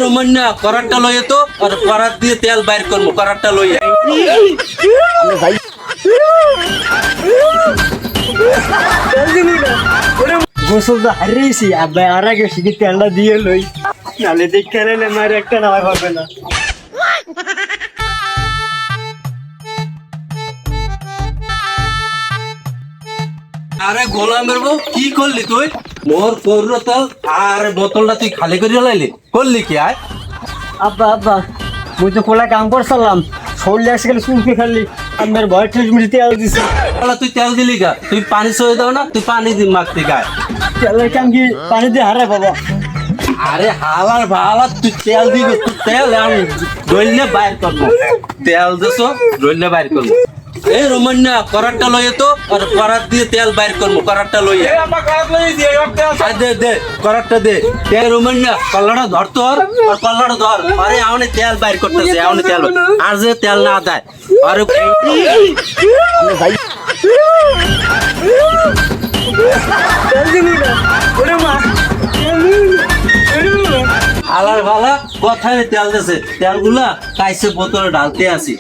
রোমান্না করারটা লইয়ে তো আর করার দিয়ে তেল বাইর করবো করারটা লইয়ে গোসল তো হারিয়েছি আব্বা আর আগে শিখে তেলটা দিয়ে লই নালে দেখতে এলে মায়ের একটা নামাই পারবে না। আরে গোলামের বউ কি করলি তুই মোর করল তেল আর বোতলটা তুই খালি করে লাইলি করলি কি আয় আব্বা আব্বা মুই তো কোলা কাম করছিলাম শরীরে এসে গেলে চুলকে খালি আমার ভয় ঠেস মিটি তেল দিছি তুই তেল দিলি গা তুই পানি সয়ে দাও না তুই পানি দি মাখতে গায় তেলের কাম কি পানি দিয়ে হারাই বাবা। আরে হালার ভালা তুই তেল দিবি তুই তেল আমি রইলে বাইর করবো তেল দেছো রইলে বাইর করবো এই রোমান্না করারটা লইয়ে তো আর করার দিয়ে তেল বাইর করবো করারটা লইয়ে দে দে করারটা দে তে রোমান্না কল্লাটা ধর তোর আর কল্লাটা ধর আরে আউনে তেল বাইর করতেছে আউনে তেল আর যে তেল না দেয় আরে ভাই তেল দিবি না ওরে মা হালার ভালা কথায় তেল দেছে তেলগুলা কাইসে বোতলে ঢালতে আসি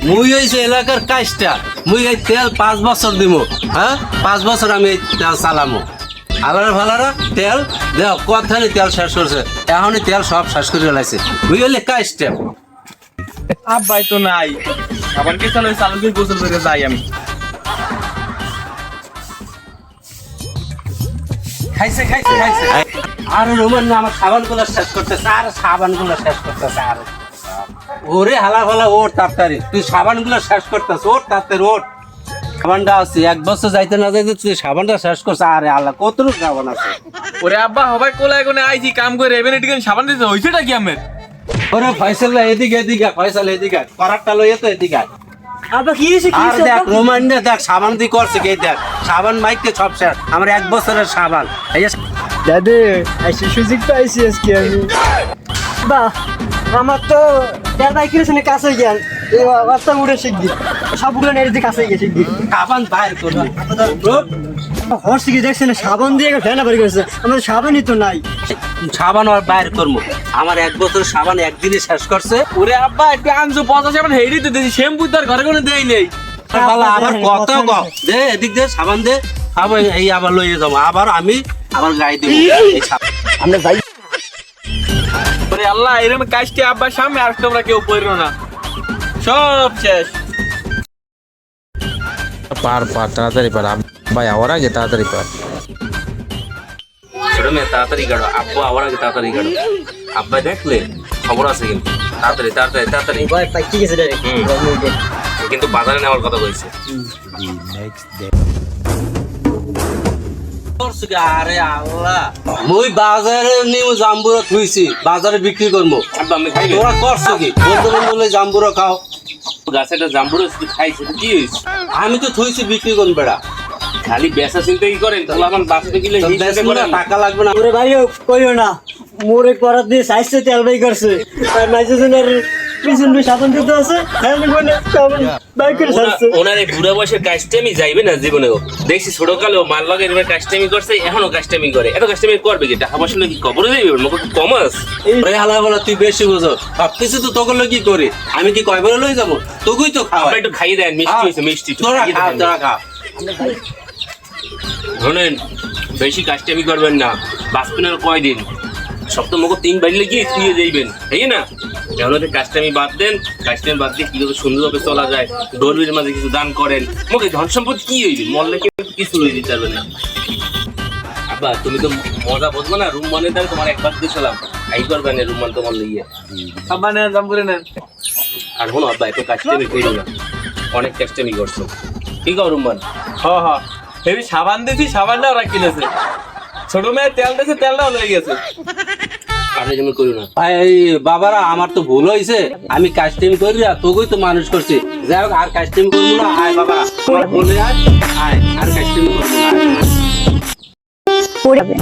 মুই হইছে এলাকার কাজটা মুই এই তেল 5 বছর দিব হ্যাঁ 5 বছর আমি এই তেল চালামো আলার ভালারা তেল দেও কথায় তেল শেষ করছে এখনই তেল সব শেষ করে লাইছে মুই হইলে কাজটা আব্বাই তো নাই আবার কি চালু চালু করে গোসল করে যাই আমি খাইছে খাইছে খাইছে আর রোমান না আমার সাবানগুলো শেষ করতেছে আর সাবানগুলো শেষ করতেছে আর ওরে হালা ভালা ওর তাড়াতাড়ি তুই সাবানগুলো শেষ করতেছ ওর তাড়াতাড়ি ওর সাবানটা আছে 1 বছর যাইতে না যাইতে তুই সাবানটা শেষ করছ আরে আল্লাহ কতটুকু সাবান আছে ওরে আব্বা হবাই কোলায় কোনে আইছি কাম করে এবেন এদিকে সাবান দিতে হইছেটা কি আমের ওরে ফয়সাল এদিকে এদিকে ফয়সাল এদিকে করারটা লইয়ে তো এদিকে আব্বা কি হইছে কি আর দেখ রোমান দেখ সাবান দি করছে কে দেখ সাবান মাইকে সব শেষ আমার 1 বছরের সাবান এই যে দাদু আইসি সুযোগ পাইছি আজকে আমি বা আমার তো তেল বাইক কিনেছেন কাছে গিয়ান এই বাচ্চা উড়ে শিখবি সবগুলো নেড়ে কাছে গিয়ে শিখবি সাবান বাইর করবি হর্ষ কি দেখছেন সাবান দিয়ে ফেনা বাড়ি করেছে আমাদের সাবানই তো নাই সাবান আর বাইর করবো আমার 1 বছর সাবান একদিনে শেষ করছে ওরে আব্বা একটু আনছো 50 সাবান হেইরি তো দিছি শ্যাম্পু তো আর ঘরে কোনো দেই নেই ভালো আবার কত দে এদিক দে সাবান দে আবার এই আবার লইয়ে যাবো আবার আমি আবার গায়ে দেবো এই সাবান আমরা যাই ওরে আল্লাহ এরকম কাজটি আব্বার সামনে আর তোমরা কেউ পড়লো না সব শেষ পার তাড়াতাড়ি পার ভাই আওয়ার আগে তাড়াতাড়ি পার ছোট মেয়ে তাড়াতাড়ি গাড়ো আব্বু আবার আগে তাড়াতাড়ি গাড়ো আব্বা দেখলে খবর আছে কিন্তু তাড়াতাড়ি তাড়াতাড়ি তাড়াতাড়ি ভাই পাই ঠিক আছে রে কিন্তু বাজারে নেওয়ার কথা কইছে আরে আল্লাহ মুই বাজারে নিউ জাম্বুরা থুইছি বাজারে বিক্রি করবো তোরা করছো কি বলতে বললে জাম্বুরা খাও গাছেটা জাম্বুরা খাইছে কি হয়েছে আমি তো থুইছি বিক্রি করবো বেড়া খালি বেচা চিন্তা কি করেন তাহলে আমার বাঁচতে গেলে টাকা লাগবে না ওরে ভাই কইও না মোরে করাত দিয়ে সাইজে তেল বাই করছে আর মাইজনের পিছন দিয়ে সাবান দিতে আছে হ্যাঁ বলে সাবান বাই করে সারছে ওনার এই বুড়া বয়সের কাজটামি যাইবে না জীবনে দেখছি ছোটকালে মাল লাগে এবার কাজটামি করছে এখনো কাজটামি করে এত কাজটামি করবে কি টাকা পয়সা কি কবরে দেবে মুখ কমাস হালা বলা তুই বেশি বুঝো সবকিছু তো তোকে কি করি আমি কি কয় বলে লই যাবো তোকেই তো খাওয়া একটু খাইয়ে দেন মিষ্টি হয়েছে মিষ্টি তোরা খা তোরা খা শোনেন বেশি কাজটামি করবেন না বাঁচবেন আর কয়দিন সপ্তাহ মুখ 3 বাজলে গিয়ে শুয়ে যাইবেন তাই না এখন কাজটামি বাদ দেন কাজটামি বাদ দিয়ে কিভাবে সুন্দরভাবে চলা যায় ডলবির মাঝে কিছু দান করেন মুখে ধন সম্পদ কি হইবে মরলে কিছু লই দিতে পারবেন না আব্বা তুমি তো মজা বুঝবো না রুম মানে দাও তোমার একবার দিয়েছিলাম আই করবে না রুম মান তোমার লইয়ে আব্বা নেন দাম করে নেন আর শোনো আব্বা এত কাজটামি করো না অনেক কাজটামি করছো ঠিক আছে রুম মান হ্যাঁ হ্যাঁ হেবি সাবান দিছি সাবানটা ওরা কিনেছে ছোট মেয়ে তেল দিয়েছে তেলটাও লয়ে গেছে কাজটামি করো না ভাই বাবারা আমার তো ভুল হয়েছে আমি কাজটামি করি না তোকেই তো মানুষ করছি যাই হোক আর কাজটামি করবো না আয় বাবা আমার বলে আয় আয় আর কাজটামি করবো না পড়ে যাবে